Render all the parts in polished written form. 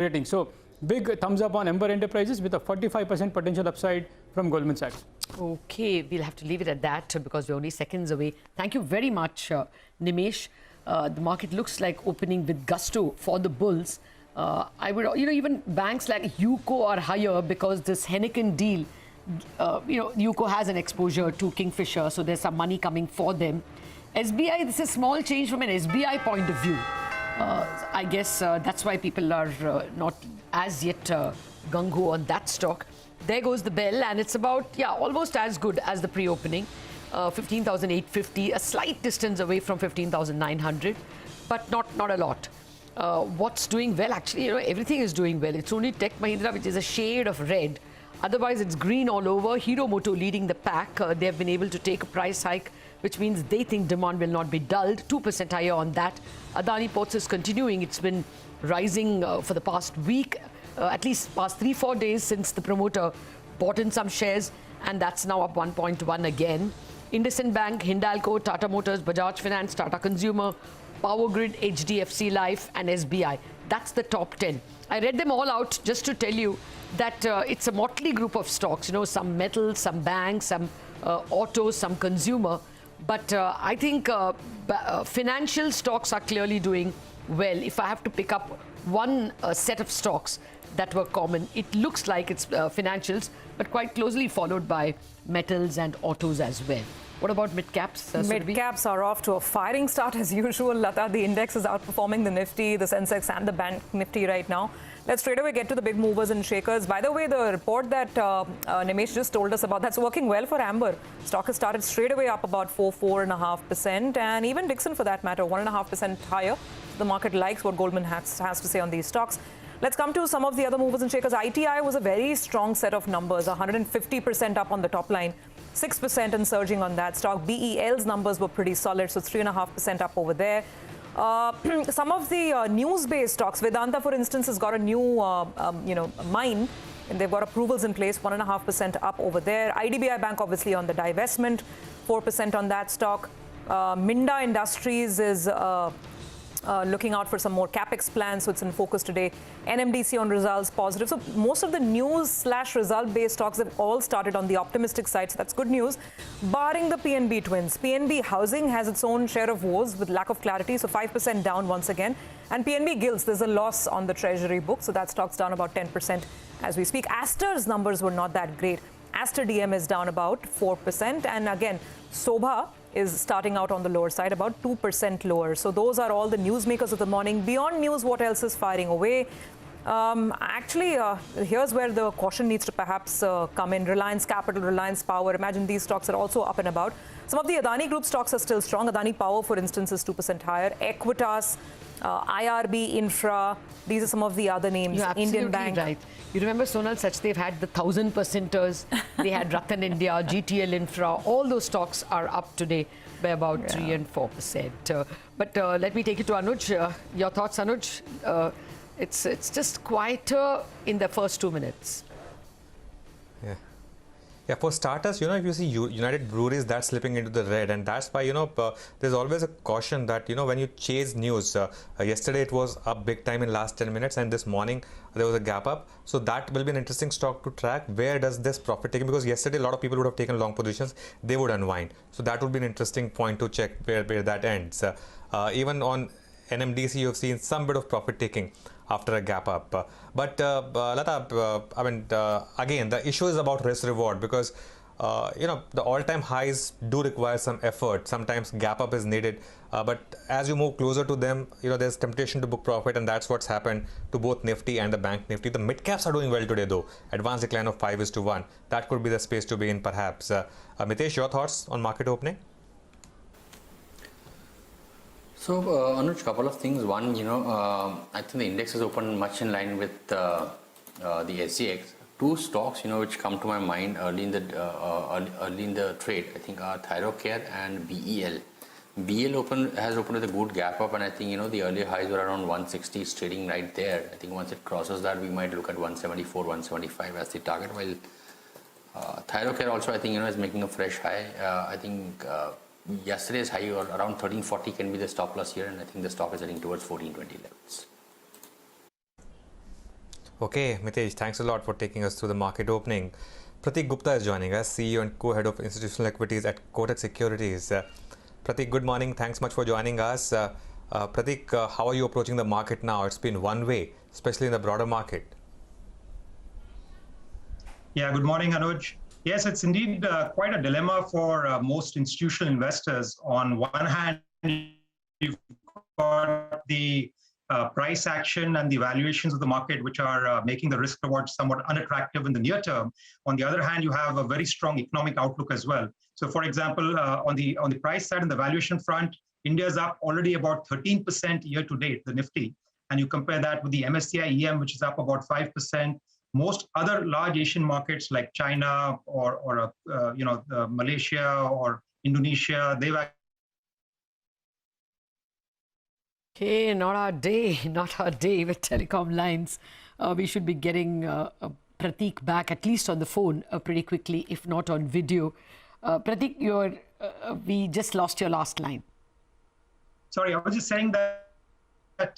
rating. So big thumbs up on Ember Enterprises with a 45% potential upside from Goldman Sachs. Okay, we'll have to leave it at that because we're only seconds away. Thank you very much, Nimesh. The market looks like opening with gusto for the bulls. I would, even banks like UCO are higher because this Heineken deal, UCO has an exposure to Kingfisher, so there's some money coming for them. SBI, this is a small change from an SBI point of view. I guess that's why people are not as yet gung-ho on that stock. There goes the bell, and it's about, almost as good as the pre-opening. 15,850, a slight distance away from 15,900, but not a lot. What's doing well? Actually, everything is doing well. It's only Tech Mahindra, which is a shade of red. Otherwise, it's green all over. Hero Moto leading the pack. They have been able to take a price hike, which means they think demand will not be dulled. 2% higher on that. Adani Ports is continuing. It's been rising for the past week, at least past 3-4 days since the promoter bought in some shares, and that's now up 1.1 again. IndusInd Bank, Hindalco, Tata Motors, Bajaj Finance, Tata Consumer, Power Grid, HDFC Life and SBI. That's the top 10. I read them all out just to tell you that it's a motley group of stocks, some metals, some banks, some autos, some consumer. But I think financial stocks are clearly doing well. If I have to pick up one set of stocks that were common, it looks like it's financials, but quite closely followed by metals and autos as well. What about mid-caps? Mid-caps are off to a firing start as usual, Lata. The index is outperforming the Nifty, the Sensex and the Bank Nifty right now. Let's straight away get to the big movers and shakers. By the way, the report that Nimesh just told us about, that's working well for Amber. Stock has started straight away up about 4.5%, and even Dixon for that matter, 1.5% higher. The market likes what Goldman has to say on these stocks. Let's come to some of the other movers and shakers. ITI was a very strong set of numbers, 150% up on the top line, 6% and surging on that stock. BEL's numbers were pretty solid, so 3.5% up over there. Some of the news-based stocks, Vedanta, for instance, has got a new, mine, and they've got approvals in place, 1.5% up over there. IDBI Bank, obviously, on the divestment, 4% on that stock. Minda Industries is looking out for some more capex plans, so it's in focus today. NMDC on results, positive. So most of the news/result-based stocks have all started on the optimistic side, so that's good news. Barring the PNB twins. PNB Housing has its own share of woes with lack of clarity, so 5% down once again. And PNB Gilts, there's a loss on the treasury book, so that stock's down about 10% as we speak. Aster's numbers were not that great. Aster DM is down about 4%, and again, Sobha is starting out on the lower side, about 2% lower. So those are all the newsmakers of the morning. Beyond news, what else is firing away? Here's where the caution needs to perhaps come in. Reliance Capital, Reliance Power. Imagine these stocks are also up and about. Some of the Adani Group stocks are still strong. Adani Power, for instance, is 2% higher. Equitas, IRB Infra. These are some of the other names. You're absolutely Indian Bank. Right. You remember Sonal Sachdev had the 1,000%ers. They had Ratan India, GTL Infra. All those stocks are up today by about 3 and 4%. But let me take you to Anuj. Your thoughts, Anuj? It's just quieter in the first 2 minutes. Yeah, for starters, if you see United Breweries, that's slipping into the red, and that's why, there's always a caution that, when you chase news, yesterday it was up big time in last 10 minutes, and this morning there was a gap up. So that will be an interesting stock to track. Where does this profit take? Because yesterday a lot of people would have taken long positions, they would unwind. So that would be an interesting point to check where that ends. Even on NMDC, you've seen some bit of profit taking after a gap up. Lata, again, the issue is about risk reward because, the all-time highs do require some effort. Sometimes gap up is needed. But as you move closer to them, there's temptation to book profit, and that's what's happened to both Nifty and the Bank Nifty. The mid-caps are doing well today, though. Advanced decline of 5:1. That could be the space to be in, perhaps. Mitesh, your thoughts on market opening? So, Anuj, couple of things. One, I think the index is opened much in line with the SGX. Two stocks, which come to my mind early in the trade, I think are Thyrocare and BEL. BEL has opened with a good gap up, and I think, the earlier highs were around 160, it's trading right there. I think once it crosses that, we might look at 174, 175 as the target. While Thyrocare also, I think, is making a fresh high. I think yesterday's high or around 1340 can be the stop loss here, and I think the stock is heading towards 1420 levels. Okay, Mitesh, thanks a lot for taking us through the market opening. Pratik Gupta is joining us, CEO and co-head of institutional equities at Kotak Securities. Pratik, good morning. Thanks much for joining us. Pratik, how are you approaching the market now? It's been one way, especially in the broader market. Yeah, good morning, Anuj. Yes, it's indeed quite a dilemma for most institutional investors. On one hand, you've got the price action and the valuations of the market, which are making the risk reward somewhat unattractive in the near term. On the other hand, you have a very strong economic outlook as well. So, for example, on the price side and the valuation front, India is up already about 13% year to date, the Nifty, and you compare that with the MSCI EM, which is up about 5%. Most other large Asian markets like China or Malaysia or Indonesia, they've Okay, not our day, not our day with telecom lines. We should be getting Pratik back, at least on the phone, pretty quickly, if not on video. Pratik, we just lost your last line. Sorry, I was just saying that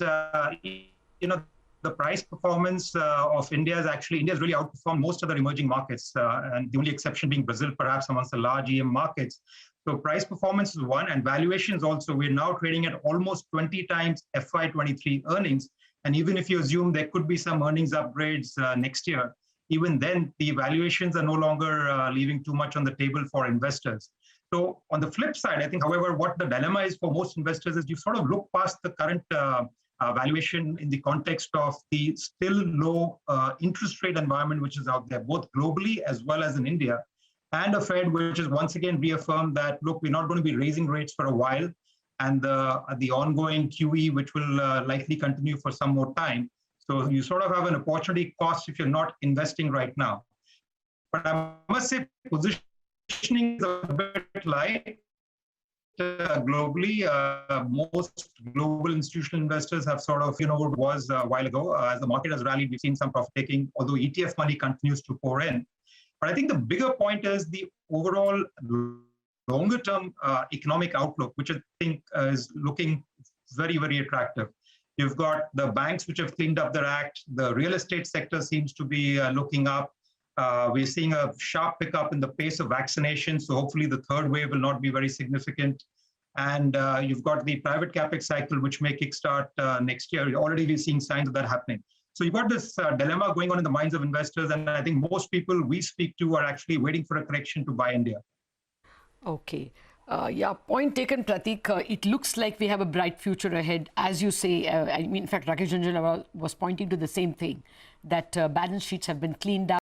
the price performance of India has really outperformed most other emerging markets, and the only exception being Brazil, perhaps amongst the large EM markets. So price performance is one, and valuations also. We're now trading at almost 20 times FY23 earnings, and even if you assume there could be some earnings upgrades next year, even then the valuations are no longer leaving too much on the table for investors. So on the flip side, I think, however, what the dilemma is for most investors is you sort of look past the current valuation in the context of the still low interest rate environment which is out there, both globally as well as in India, and a Fed which has once again reaffirmed that, look, we're not going to be raising rates for a while, and the ongoing QE, which will likely continue for some more time. So you sort of have an opportunity cost if you're not investing right now. But I must say, positioning is a bit light. Globally, most global institutional investors have sort of, what it was a while ago. As the market has rallied, we've seen some profit taking, although ETF money continues to pour in. But I think the bigger point is the overall longer-term economic outlook, which I think is looking very, very attractive. You've got the banks which have cleaned up their act. The real estate sector seems to be looking up. We're seeing a sharp pickup in the pace of vaccination, so hopefully the third wave will not be very significant. And you've got the private capex cycle, which may kickstart next year. Already we're seeing signs of that happening. So you've got this dilemma going on in the minds of investors, and I think most people we speak to are actually waiting for a correction to buy India. Okay. Yeah, point taken, Pratik. It looks like we have a bright future ahead. As you say, in fact, Rakesh Jhunjhunwala was pointing to the same thing, that balance sheets have been cleaned up.